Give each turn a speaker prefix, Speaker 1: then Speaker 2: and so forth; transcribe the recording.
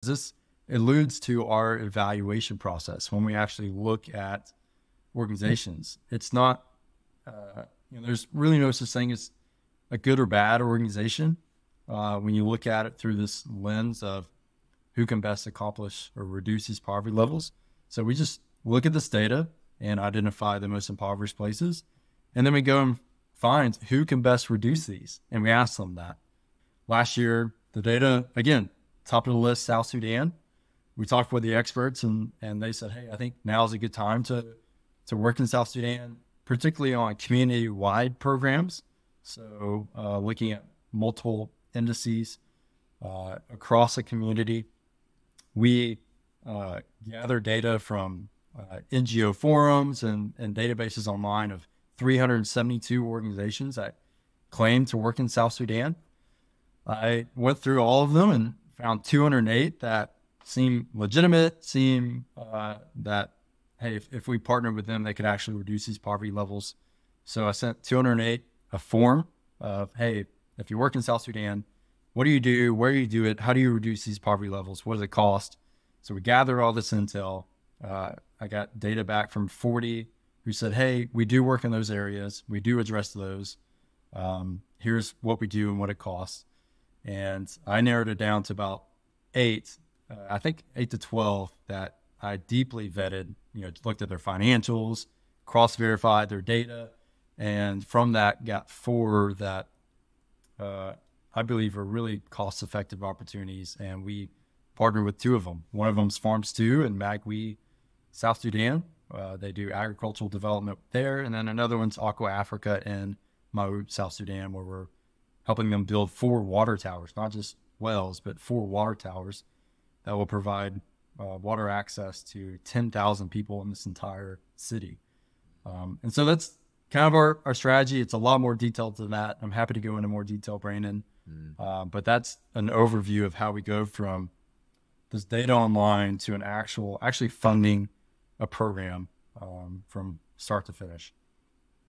Speaker 1: This alludes to our evaluation process when we actually look at organizations. It's not, there's really no such thing as a good or bad organization when you look at it through this lens of who can best accomplish or reduce these poverty levels. So we just look at this data and identify the most impoverished places. And then we go and find who can best reduce these. And we ask them that. Last year, the data, again, top of the list, South Sudan. We talked with the experts and they said, hey, I think now is a good time to work in South Sudan, particularly on community-wide programs. So looking at multiple indices across a community. We gather data from NGO forums and databases online of 372 organizations that claim to work in South Sudan. I went through all of them and found 208 that seem legitimate, seem that, hey, if we partnered with them, they could actually reduce these poverty levels. So I sent 208 a form of, hey, if you work in South Sudan, what do you do? Where do you do it? How do you reduce these poverty levels? What does it cost? So we gathered all this intel. I got data back from 40 who said, hey, we do work in those areas. We do address those. Here's what we do and what it costs. And I narrowed it down to about 8, I think 8 to 12 that I deeply vetted, looked at their financials, cross-verified their data. And from that got 4 that I believe are really cost-effective opportunities. And we partnered with 2 of them. One of them's Farms 2 in Magui, South Sudan. They do agricultural development there. And then another one's Aqua Africa in Mau, South Sudan, where we're helping them build 4 water towers, not just wells, but 4 water towers that will provide water access to 10,000 people in this entire city. And so that's kind of our strategy. It's a lot more detailed than that. I'm happy to go into more detail, Brandon. But that's an overview of how we go from this data online to an actually funding a program from start to finish.